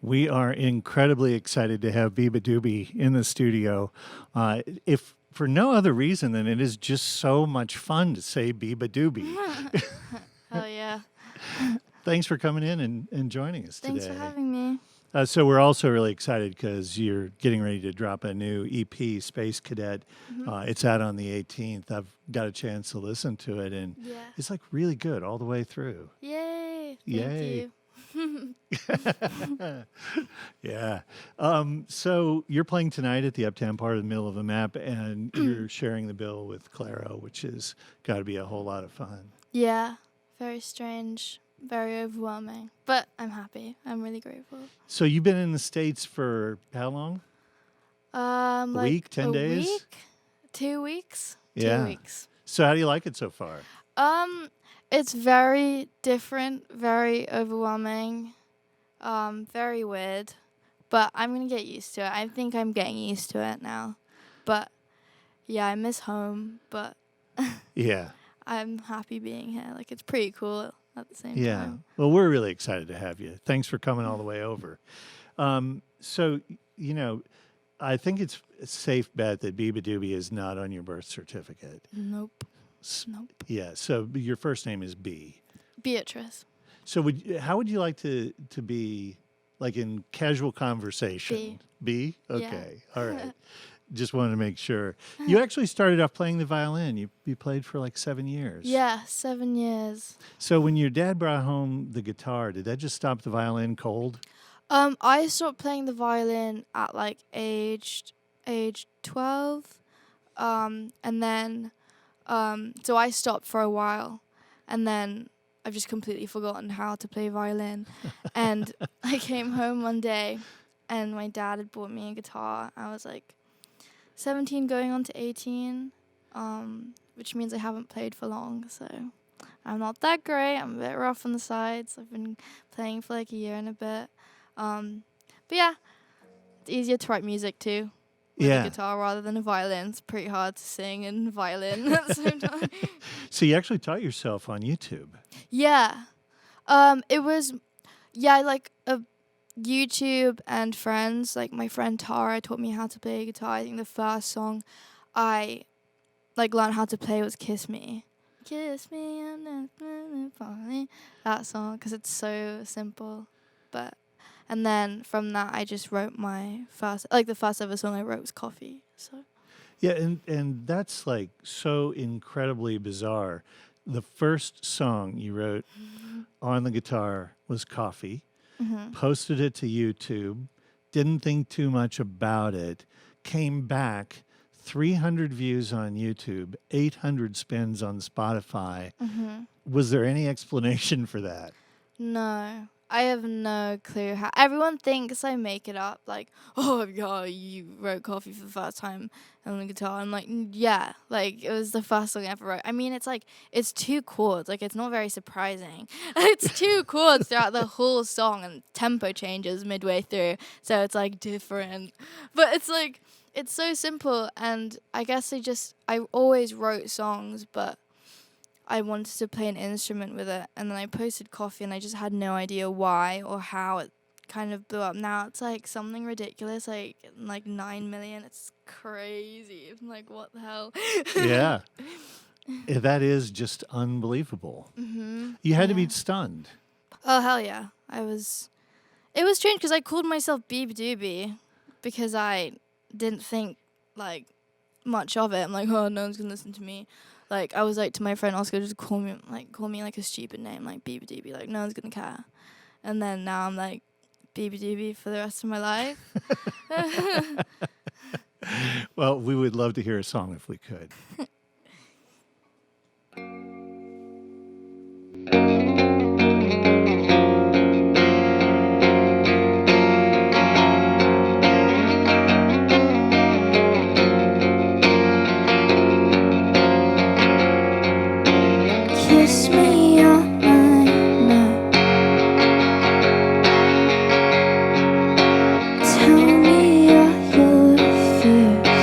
We are incredibly excited to have Beabadoobee in the studio. If for no other reason than it is just so much fun to say Beabadoobee. Hell yeah. Thanks for coming in and joining us today. Thanks for having me. So we're also really excited because you're getting ready to drop a new EP, Space Cadet. It's out on the 18th. I've got a chance to listen to it, and it's like really good all the way through. Yay. Yay. Thank you. Yeah. So you're playing tonight at the Uptown part of the middle of the map, and you're sharing the bill with Claro, which has got to be a whole lot of fun. Yeah. Very strange. Very overwhelming. But I'm happy. I'm really grateful. So you've been in the States for how long? A week, 10 days? Week? 2 weeks? Yeah. 2 weeks. So how do you like it so far? It's very different, very overwhelming, very weird, but I'm going to get used to it. I think I'm getting used to it now. But, yeah, I miss home, but Yeah. I'm happy being here. Like, it's pretty cool at the same Yeah. time. Well, we're really excited to have you. Thanks for coming all the way over. So, you know, I think it's a safe bet that Beabadoobee is not on your birth certificate. Nope. Nope. Yeah. So your first name is B. Beatrice. So how would you like to be, like, in casual conversation? B? Okay. Yeah. All right. Just wanted to make sure. You actually started off playing the violin. You played for like 7 years. Yeah, 7 years. So when your dad brought home the guitar, did that just stop the violin cold? I stopped playing the violin at like age 12. And then so I stopped for a while, and then I've just completely forgotten how to play violin. And I came home one day, and my dad had bought me a guitar. I was like 17 going on to 18, which means I haven't played for long, so I'm not that great. I'm a bit rough on the sides. I've been playing for like a year and a bit. But yeah, it's easier to write music too with a guitar rather than a violin. It's pretty hard to sing and violin at the same time. So you actually taught yourself on YouTube. Yeah. It was, like a YouTube and friends. Like my friend Tara taught me how to play guitar. I think the first song I learned how to play was Kiss Me. Kiss me and that song, because it's so simple. And then from that I just wrote my the first ever song I wrote was Coffee. So Yeah, and that's like so incredibly bizarre. The first song you wrote on the guitar was Coffee. Posted it to YouTube, didn't think too much about it, came back, 300 views on YouTube, 800 spins on Spotify. Was there any explanation for that? No, I have no clue how. Everyone thinks I make it up, like, oh yeah, you wrote Coffee for the first time on the guitar. I'm like, yeah, like it was the first song I ever wrote. I mean, it's 2 chords, like it's not very surprising. It's 2 chords throughout the whole song, and tempo changes midway through, so it's like different. But it's like, it's so simple, and I guess I always wrote songs, but I wanted to play an instrument with it, and then I posted Coffee, and I just had no idea why or how it kind of blew up. Now it's like something ridiculous, like 9 million. It's crazy. I'm like, what the hell? Yeah. That is just unbelievable. You had to be stunned. Oh, hell yeah. It was strange because I called myself Beabadoobee because I didn't think much of it. I'm like, oh, no one's going to listen to me. Like, I was like to my friend Oscar, just call me like a stupid name, like Beabadoobee, like no one's gonna care. And then now I'm like Beabadoobee for the rest of my life. Well, we would love to hear a song if we could. Kiss me on my neck. Tell me all your fears.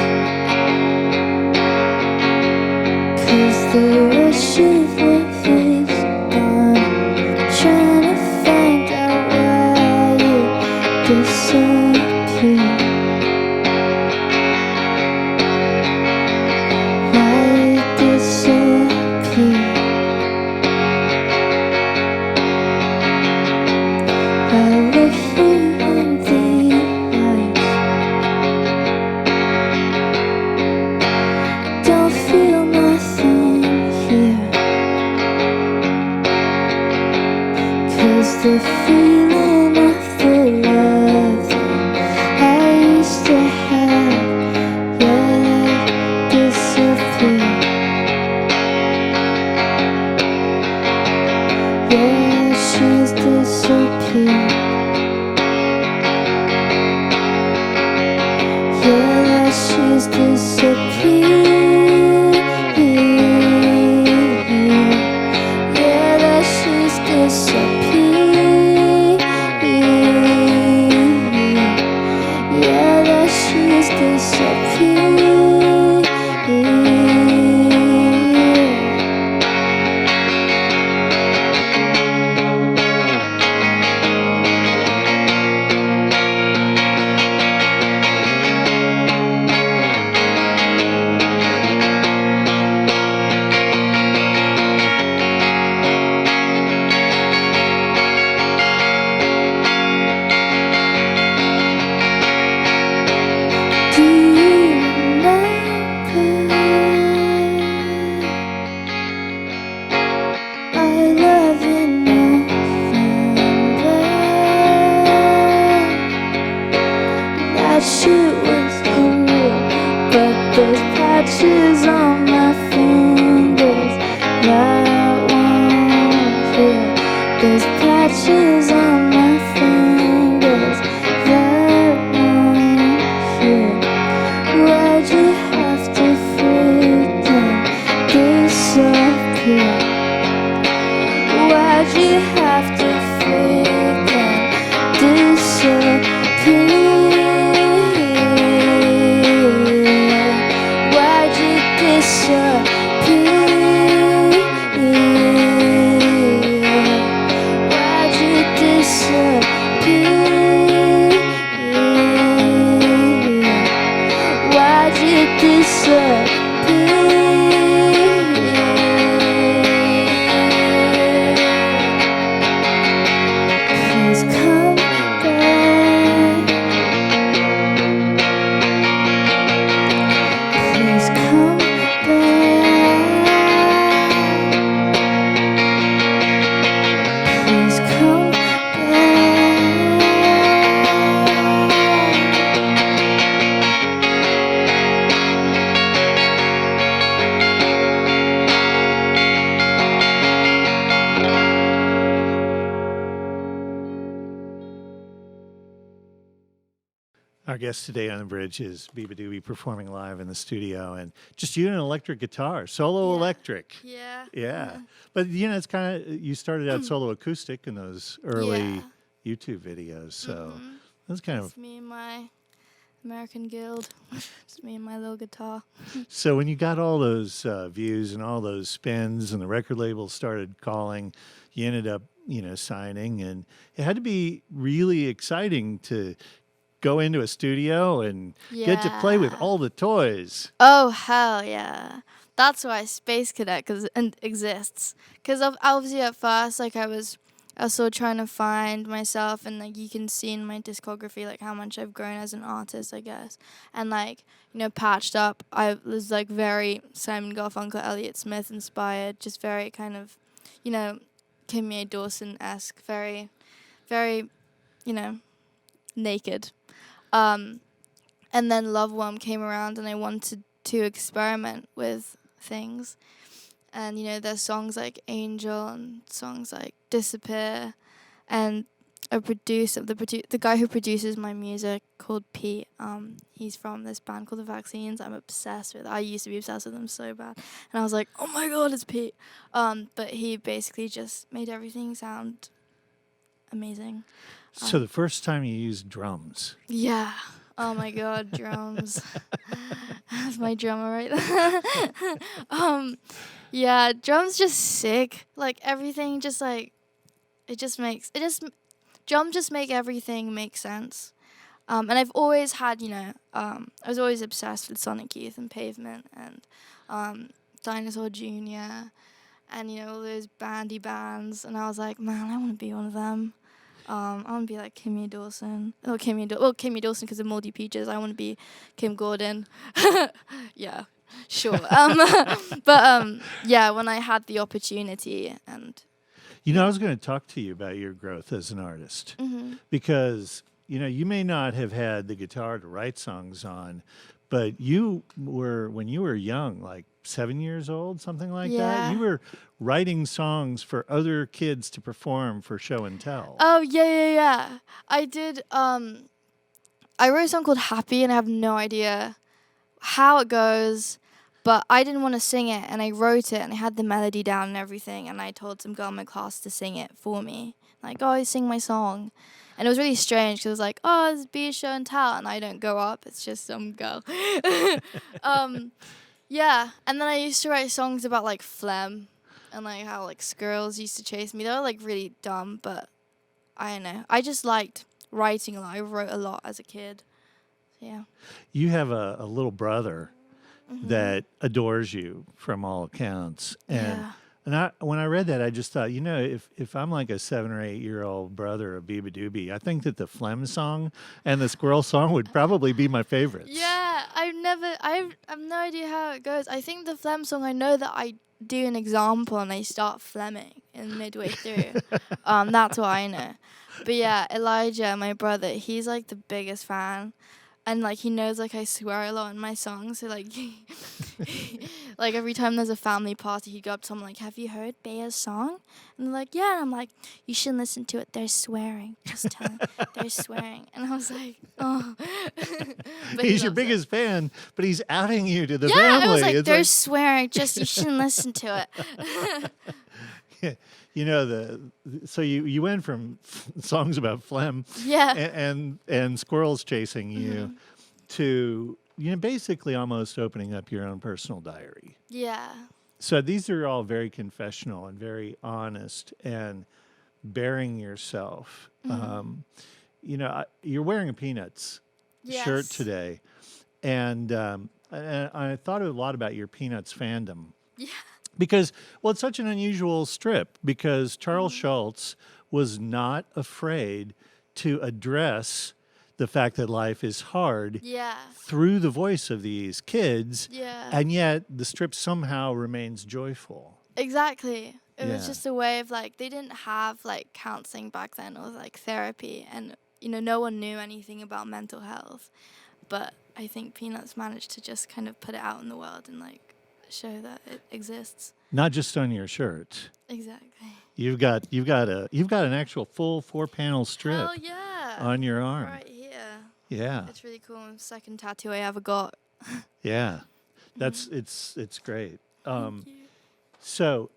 The feeling of the love that I used to have, yeah, disappeared. Yeah, she's disappeared. Yeah, she's disappeared. Yeah, that she's disappeared. Yeah, that she's disappeared. Do you remember? I love in November. That shit was real, but those patches on my fingers that won't heal. Those patches on my fingers that won't heal. Why'd you have to freaking disappear? Why'd you have to freaking disappear? Why'd you disappear? Why'd you disappear? Why'd you disappear? Please come back. Please come back. Please come Our guest today on the bridge is Beabadoobee performing live in the studio, and just you and an electric guitar, solo Yeah. electric. Yeah. Yeah. But, it's kind of, you started out solo acoustic in those early Yeah. YouTube videos. So that's kind of, It's me and my American Guild. It's me and my little guitar. so when you got all those views and all those spins and the record label started calling, you ended up, signing, and it had to be really exciting to go into a studio and get to play with Yeah. all the toys. Oh, hell yeah. That's why Space Cadet exists. Because obviously at first, like, I was still trying to find myself, and, like, you can see in my discography, like, how much I've grown as an artist, I guess. And, like, Patched Up, I was, like, very Simon Garfunkel, Elliott Smith inspired, just very kind of, Kimmy A. Dawson-esque, very, very, naked. And then Love Worm came around, and I wanted to experiment with things. And, there's songs like Angel and songs like Disappear. And the guy who produces my music called Pete, he's from this band called The Vaccines. I'm obsessed with. I used to be obsessed with them so bad. And I was like, oh my God, it's Pete. But he basically just made everything sound amazing. So the first time you used drums. Yeah. Oh my God, drums. That's my drummer right there. Yeah, drums just sick. Like everything just like it just drums just make everything make sense. And I've always had, I was always obsessed with Sonic Youth and Pavement and Dinosaur Jr. and, all those bandy bands. And I was like, man, I want to be one of them. I want to be like Kimmy Dawson. Kimmy Dawson because of Moldy Peaches. I want to be Kim Gordon. Yeah, sure. Yeah, when I had the opportunity and... I was going to talk to you about your growth as an artist because, you may not have had the guitar to write songs on, but when you were young, like 7 years old, something like that, you were writing songs for other kids to perform for show and tell. Oh, yeah. I did, I wrote a song called Happy, and I have no idea how it goes, but I didn't want to sing it, and I wrote it, and I had the melody down and everything, and I told some girl in my class to sing it for me. Like, oh, sing my song. And it was really strange, because it was like, oh, it's be a show and tell, and I don't go up, it's just some girl. Yeah, and then I used to write songs about, like, phlegm, and, like, how, like, squirrels used to chase me. They were, like, really dumb, but I don't know. I just liked writing a lot. I wrote a lot as a kid. Yeah. You have a little brother that adores you from all accounts. And when I read that, I just thought, if I'm like a 7 or 8 year old brother of Beabadoobee, I think that the phlegm song and the squirrel song would probably be my favorites. Yeah, I have no idea how it goes. I think the phlegm song, I know that I do an example and I start phlegming in midway through. That's what I know. But yeah, Elijah, my brother, he's like the biggest fan. And, like, he knows, like, I swear a lot in my songs. So, like, like, every time there's a family party, he'd go up to someone, like, have you heard Bea's song? And they're like, yeah. And I'm like, you shouldn't listen to it. They're swearing. Just tell them. They're swearing. And I was like, oh. He's your biggest fan, but he's outing you to the family. family. I was like, they're swearing. Just, you shouldn't listen to it. So you went from songs about phlegm and squirrels chasing you to basically almost opening up your own personal diary. Yeah. So these are all very confessional and very honest and bearing yourself. You're wearing a Peanuts shirt today, and I thought a lot about your Peanuts fandom. Yeah. Because, it's such an unusual strip because Charles Schulz was not afraid to address the fact that life is hard through the voice of these kids, and yet the strip somehow remains joyful. Exactly. It was just a way of, like, they didn't have, like, counseling back then or, like, therapy, and, no one knew anything about mental health. But I think Peanuts managed to just kind of put it out in the world and, like, show that it exists. Not just on your shirt. Exactly. You've got an actual full 4-panel strip on your arm. Right here. Yeah. It's really cool. Second tattoo I ever got. Yeah. It's great. Thank you. So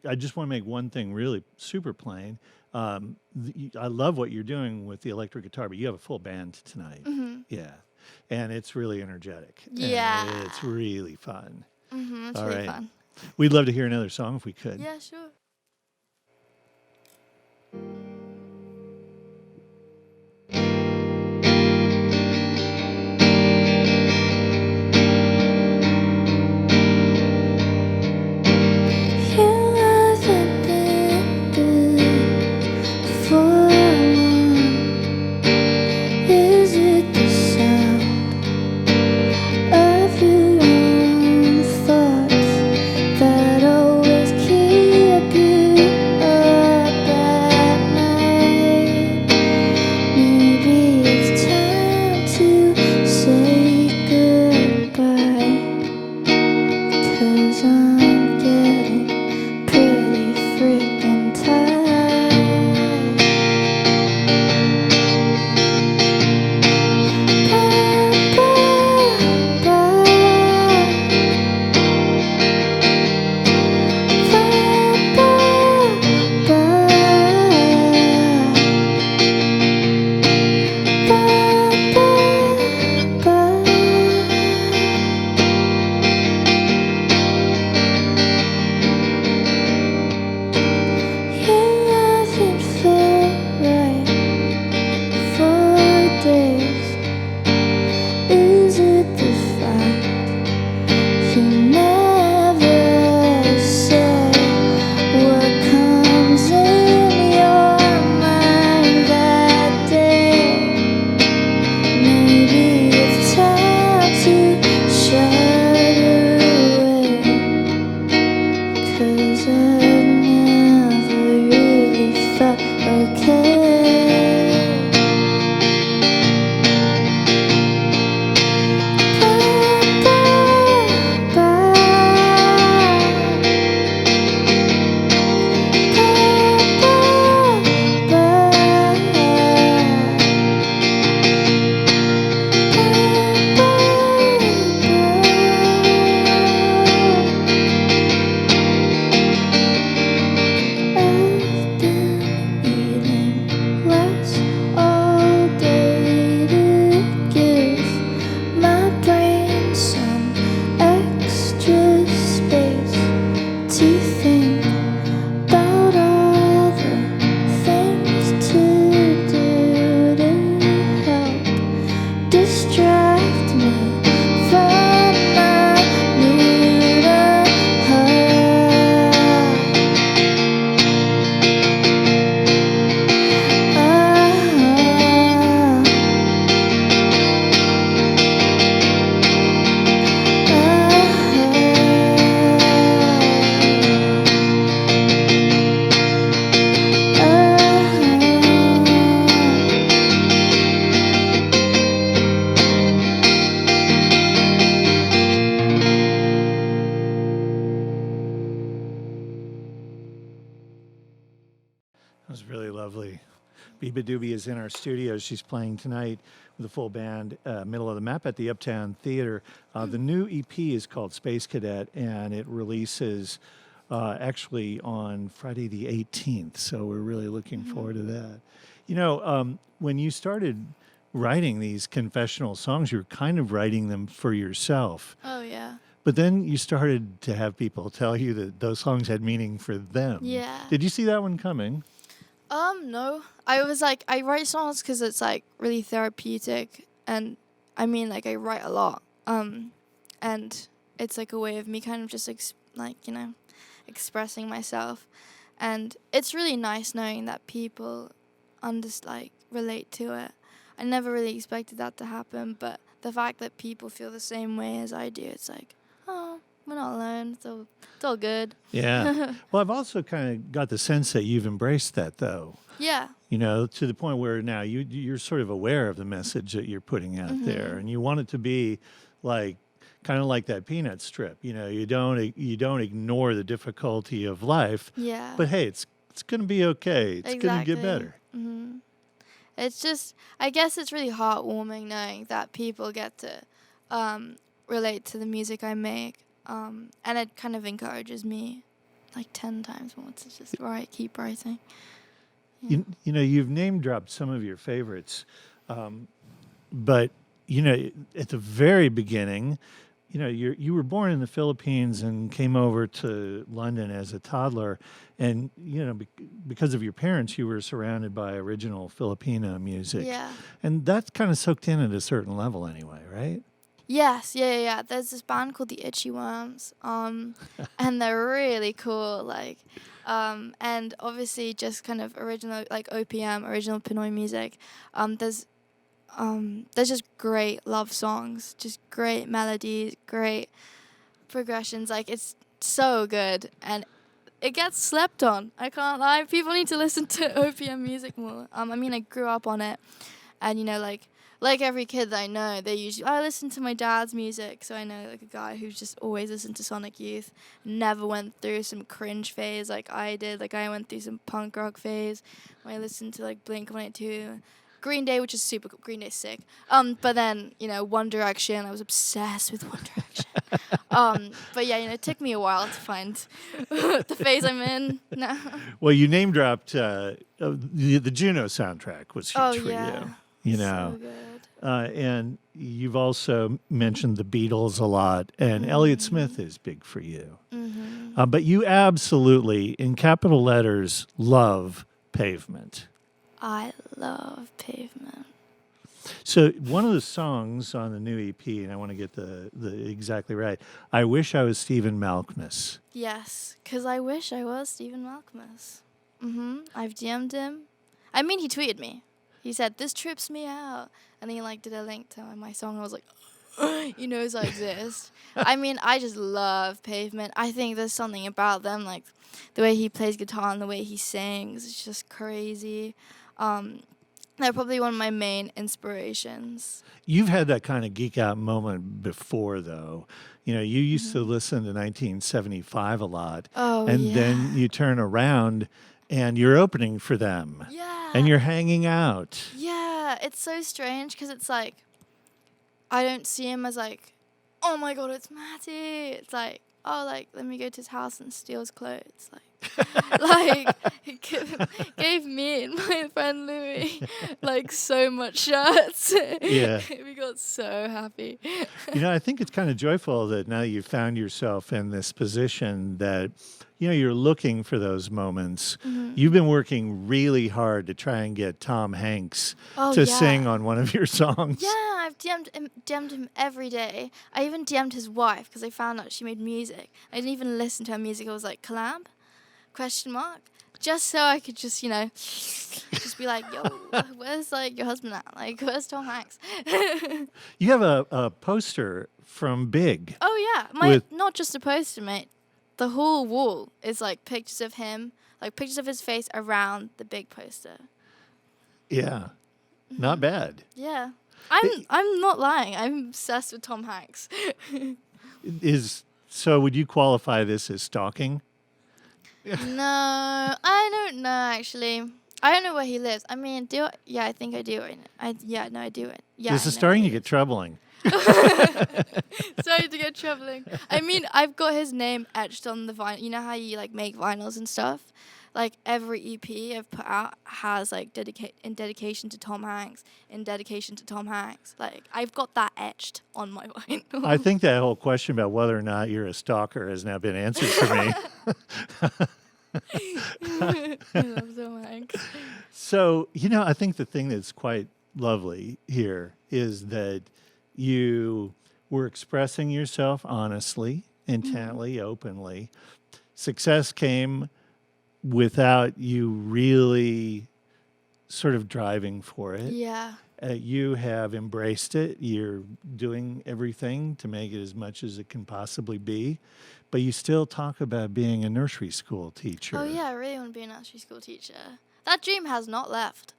I just want to make one thing really super plain. I love what you're doing with the electric guitar, but you have a full band tonight. Yeah. And it's really energetic. Yeah. And it's really fun. It's all really right. fun. We'd love to hear another song if we could. Yeah, sure. That always keep you up at Beabadoobee is in our studio. She's playing tonight with a full band, middle of the map at the Uptown Theater. The new EP is called Space Cadet, and it releases actually on Friday the 18th. So we're really looking forward to that. You know, when you started writing these confessional songs, you were kind of writing them for yourself. Oh, yeah. But then you started to have people tell you that those songs had meaning for them. Yeah. Did you see that one coming? No. I was like, I write songs because it's like really therapeutic, and I mean, like, I write a lot. And it's like a way of me kind of just expressing myself, and it's really nice knowing that people relate to it. I never really expected that to happen, but the fact that people feel the same way as I do, it's like, oh, we're not alone. It's all good. Yeah. Well, I've also kind of got the sense that you've embraced that, though. Yeah. You know, to the point where now you're sort of aware of the message that you're putting out there, and you want it to be like kind of like that Peanut strip. You know, you don't ignore the difficulty of life. Yeah. But hey, it's going to be okay. It's going to get better. Mm-hmm. It's just, I guess it's really heartwarming knowing that people get to relate to the music I make, and it kind of encourages me like 10 times more to just keep writing. Yeah. You know, you've name dropped some of your favorites, but you know, at the very beginning, you know, you were born in the Philippines and came over to London as a toddler, and you know, because of your parents, you were surrounded by original Filipino music. Yeah. And that's kind of soaked in at a certain level, anyway, right? Yes, yeah. There's this band called the Itchy Worms, and they're really cool. Like, and obviously just kind of original, like OPM, original Pinoy music. There's just great love songs, just great melodies, great progressions. Like, it's so good, and it gets slept on. I can't lie. People need to listen to OPM music more. I mean, I grew up on it, and you know, like every kid that I know, I listen to my dad's music, so I know like a guy who's just always listened to Sonic Youth, never went through some cringe phase like I did. Like, I went through some punk rock phase when I listened to like Blink-182, Green Day, which is super cool. Green Day's sick. But then, you know, One Direction, I was obsessed with One Direction. But yeah, you know, it took me a while to find the phase I'm in now. Well, you name dropped the Juno soundtrack was huge for you. You know, so good. And you've also mentioned the Beatles a lot, and Elliott Smith is big for you. But you absolutely, in capital letters, love Pavement. I love Pavement. So one of the songs on the new EP, and I want to get the exactly right, I Wish I Was Stephen Malkmus. Yes, because I wish I was Stephen Malkmus. I've DM'd him. I mean, he tweeted me. He said, "This trips me out." And then he like did a link to my song. And I was like, he knows I exist. I mean, I just love Pavement. I think there's something about them, like the way he plays guitar and the way he sings. It's just crazy. They're probably one of my main inspirations. You've had that kind of geek out moment before, though. You know, you used to listen to 1975 a lot. Oh, and yeah. then you turn around and you're opening for them. Yeah. And you're hanging out. Yeah, it's so strange because it's like, I don't see him as like, oh my God, it's Matty. It's like, oh, like, let me go to his house and steal his clothes. Like, he gave me and my friend Louis, like, so much shirts. Yeah. We got so happy. You know, I think it's kind of joyful that now you've found yourself in this position that, you know, you're looking for those moments. You've been working really hard to try and get Tom Hanks to sing on one of your songs. Yeah, I've DM'd him every day. I even DM'd his wife because I found out she made music. I didn't even listen to her music. I was like, collab? ? Just so I could just, you know, just be like, yo, where's like your husband at? Like, where's Tom Hanks? You have a poster from Big. Oh yeah, not just a poster, mate. The whole wall is like pictures of him, like pictures of his face around the Big poster. Yeah, not bad. Yeah, I'm not lying. I'm obsessed with Tom Hanks. So would you qualify this as stalking? No, I don't know, actually. I don't know where he lives. I mean, yeah, I think I do. I do. Yeah, This I is know starting where to he get troubling. Starting to get troubling. I mean, I've got his name etched on the vinyl. You know how you like make vinyls and stuff? Like every EP I've put out has like in dedication to Tom Hanks, in dedication to Tom Hanks. Like I've got that etched on my vinyl. I think that whole question about whether or not you're a stalker has now been answered for me. I love Tom Hanks. So, I think the thing that's quite lovely here is that you were expressing yourself honestly, intently, openly. Success came without you really sort of driving for it. Yeah. You have embraced it. You're doing everything to make it as much as it can possibly be. But you still talk about being a nursery school teacher. Oh, yeah, I really want to be a nursery school teacher. That dream has not left.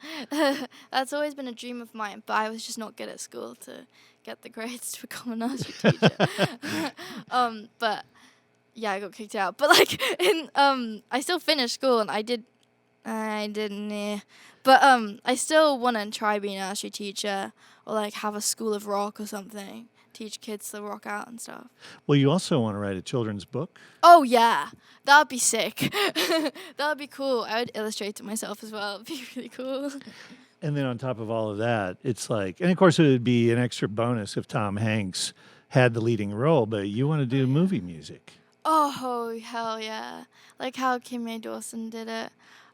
That's always been a dream of mine, but I was just not good at school to get the grades to become a nursery teacher. But yeah, I got kicked out. But like I still finished school and I didn't. But I still want to try being a nursery teacher or like have a school of rock or something. Teach kids to rock out and stuff. Well, you also want to write a children's book? Oh, yeah. That would be sick. That would be cool. I would illustrate it myself as well. It would be really cool. And then on top of all of that, it's like, and of course it would be an extra bonus if Tom Hanks had the leading role, but you want to do movie music. Oh, hell yeah. Like how Kim Mae Dawson did it.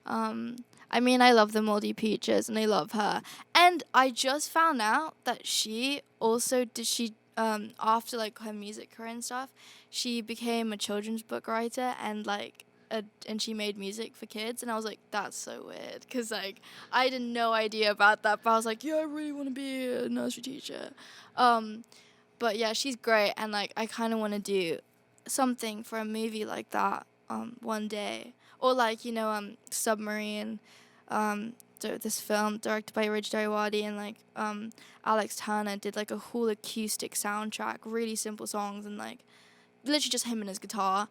I mean, I love the Moldy Peaches and I love her. And I just found out that she also after like her music career and stuff, she became a children's book writer and like and she made music for kids, and I was like, that's so weird, because like I had no idea about that, but I was like, yeah, I really want to be a nursery teacher. But yeah, she's great, and like I kind of want to do something for a movie like that one day, or like Submarine, this film directed by Rich Daiwadi, and like Alex Turner did like a whole acoustic soundtrack, really simple songs, and like literally just him and his guitar,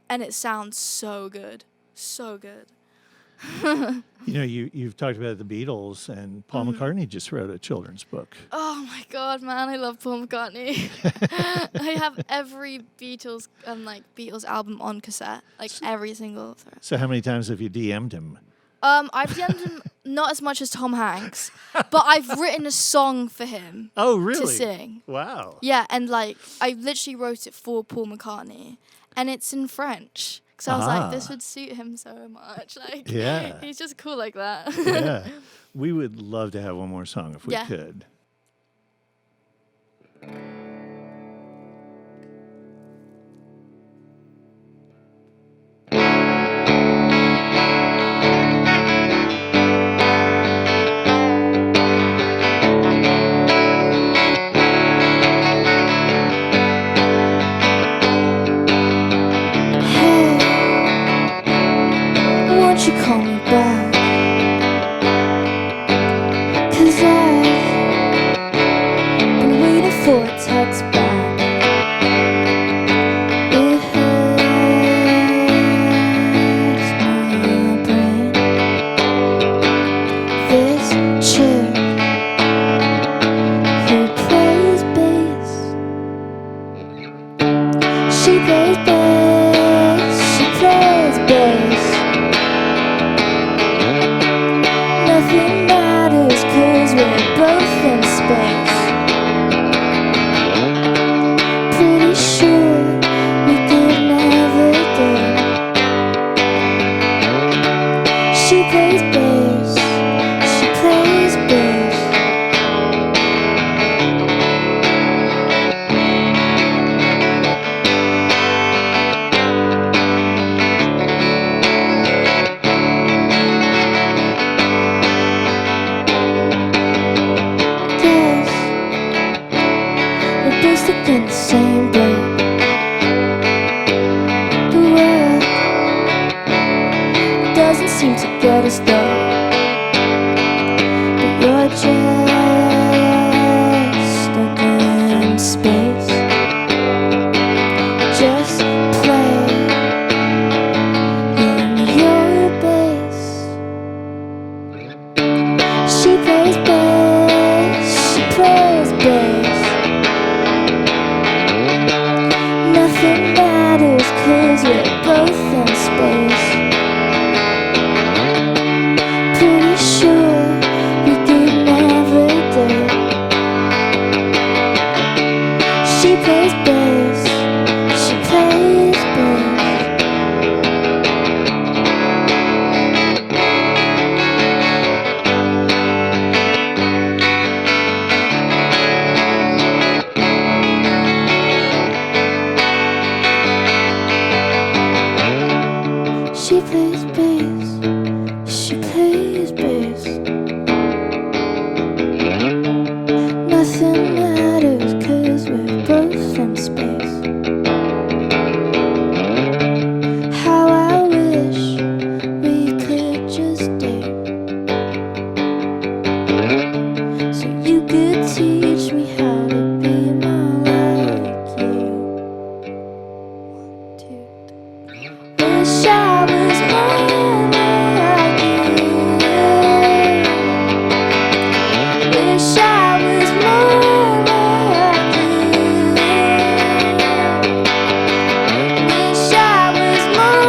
and it sounds so good, so good. You've talked about the Beatles, and Paul McCartney just wrote a children's book. Oh my God, man, I love Paul McCartney. I have every Beatles album on cassette, like every single. So how many times have you DM'd him? I've DM'd him not as much as Tom Hanks, but I've written a song for him. Oh, really? To sing. Wow. Yeah, and like I literally wrote it for Paul McCartney, and it's in French. So I was like, this would suit him so much. Like, yeah, he's just cool like that. Yeah, we would love to have one more song if we could. Won't you call me back? 'Cause I've been waiting for a text back. It hurts my brain. This chick who plays bass, she plays bass, she plays bass. Nothing matters 'cause we're both in space. Pretty sure we could never date. She plays bass, she plays bass. We're basically in the same boat. The world doesn't seem to get us though. But you're just stuck in space. Just play in your bass. nothing matters 'cause we're both in space. How I wish we could just date, so you could teach me how to be more like you. 1, 2, 3. Wish I was more like you. Wish I was more like you. Wish I was more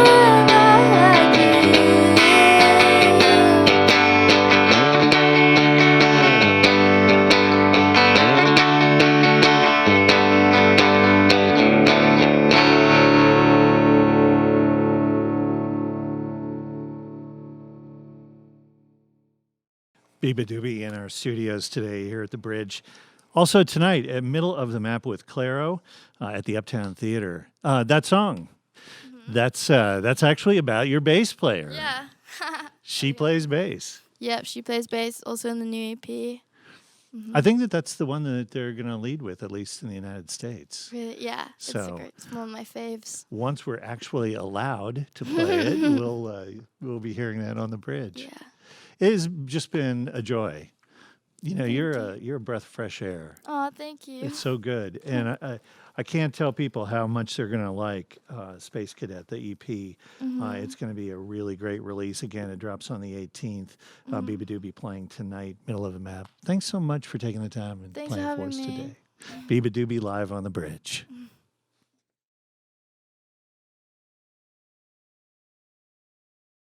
like you. Beabadoobee in our studios today here at the Bridge. Also tonight at Middle of the Map with Claro at the Uptown Theater. That song, that's actually about your bass player. Yeah. She plays bass. Yep, she plays bass also in the new EP. I think that's the one that they're going to lead with, at least in the United States. Really, yeah. So- It's one of my faves. Once we're actually allowed to play it, we'll be hearing that on the Bridge. Yeah. It has just been a joy. You know, you're a breath of fresh air. Oh, thank you. It's so good, and I can't tell people how much they're going to like Space Cadet, the EP. It's going to be a really great release. Again, it drops on the 18th. Beabadoobee playing tonight, Middle of the Map. Thanks so much for taking the time and Thanks for playing for having us me. today. Beabadoobee live on the Bridge.